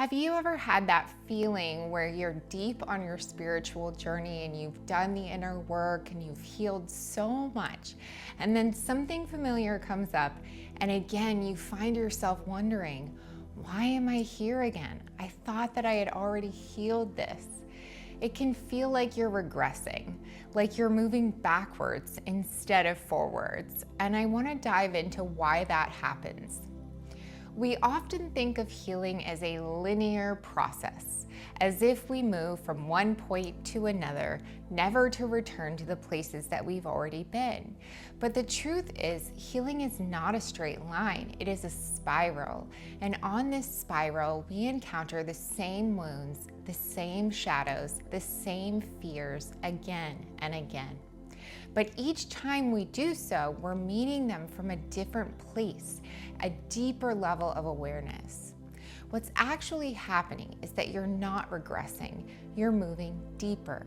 Have you ever had that feeling where you're deep on your spiritual journey and you've done the inner work and you've healed so much, and then something familiar comes up and again you find yourself wondering, why am I here again? I thought that I had already healed this. It can feel like you're regressing, like you're moving backwards instead of forwards, and I want to dive into why that happens. We often think of healing as a linear process, as if we move from one point to another, never to return to the places that we've already been. But the truth is, healing is not a straight line, it is a spiral. And on this spiral, we encounter the same wounds, the same shadows, the same fears again and again. But each time we do so, we're meeting them from a different place, a deeper level of awareness. What's actually happening is that you're not regressing, you're moving deeper.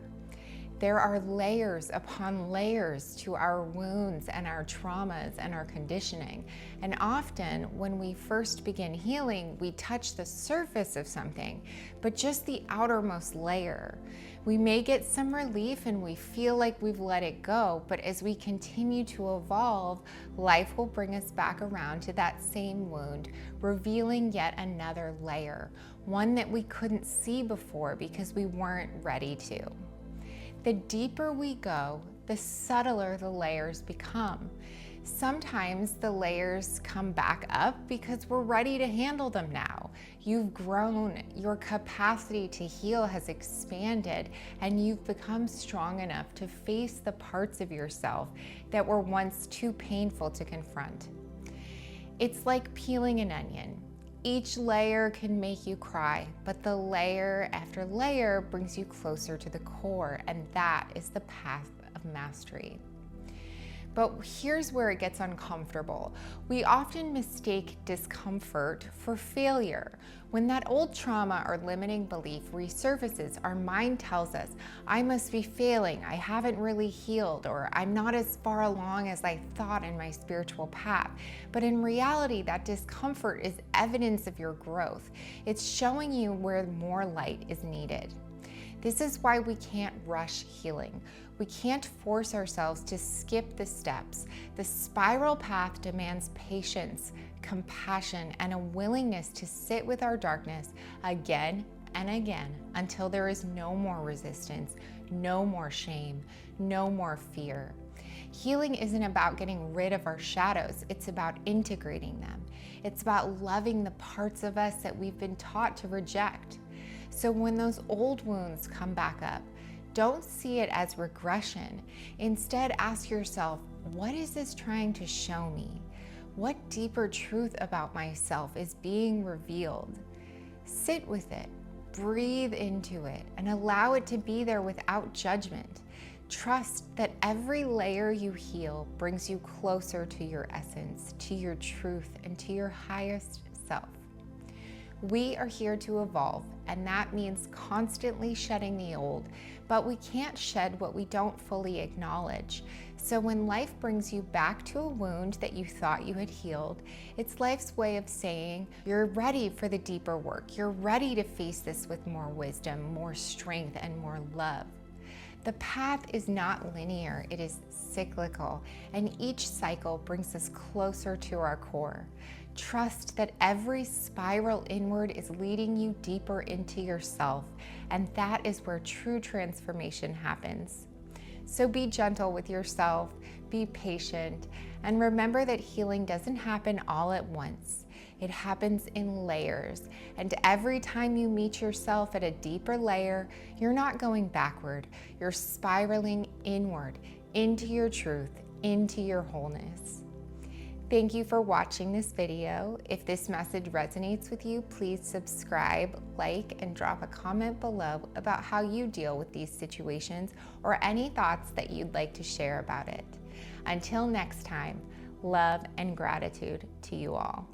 There are layers upon layers to our wounds and our traumas and our conditioning. And often when we first begin healing, we touch the surface of something, but just the outermost layer. We may get some relief and we feel like we've let it go, but as we continue to evolve, life will bring us back around to that same wound, revealing yet another layer, one that we couldn't see before because we weren't ready to. The deeper we go, the subtler the layers become. Sometimes the layers come back up because we're ready to handle them now. You've grown, your capacity to heal has expanded, and you've become strong enough to face the parts of yourself that were once too painful to confront. It's like peeling an onion. Each layer can make you cry, but the layer after layer brings you closer to the core, and that is the path of mastery. But here's where it gets uncomfortable. We often mistake discomfort for failure. When that old trauma or limiting belief resurfaces, our mind tells us, I must be failing, I haven't really healed, or I'm not as far along as I thought in my spiritual path. But in reality, that discomfort is evidence of your growth. It's showing you where more light is needed. This is why we can't rush healing. We can't force ourselves to skip the steps. The spiral path demands patience, compassion, and a willingness to sit with our darkness again and again until there is no more resistance, no more shame, no more fear. Healing isn't about getting rid of our shadows, it's about integrating them. It's about loving the parts of us that we've been taught to reject. So when those old wounds come back up, don't see it as regression. Instead, ask yourself, what is this trying to show me? What deeper truth about myself is being revealed? Sit with it, breathe into it, and allow it to be there without judgment. Trust that every layer you heal brings you closer to your essence, to your truth, and to your highest self. We are here to evolve, and that means constantly shedding the old, but we can't shed what we don't fully acknowledge. So when life brings you back to a wound that you thought you had healed, it's life's way of saying, you're ready for the deeper work. You're ready to face this with more wisdom, more strength, and more love. The path is not linear, it is cyclical, and each cycle brings us closer to our core. Trust that every spiral inward is leading you deeper into yourself, and that is where true transformation happens. So be gentle with yourself, be patient, and remember that healing doesn't happen all at once. It happens in layers, and every time you meet yourself at a deeper layer, you're not going backward, you're spiraling inward, into your truth, into your wholeness. Thank you for watching this video. If this message resonates with you, please subscribe, like, and drop a comment below about how you deal with these situations or any thoughts that you'd like to share about it. Until next time, love and gratitude to you all.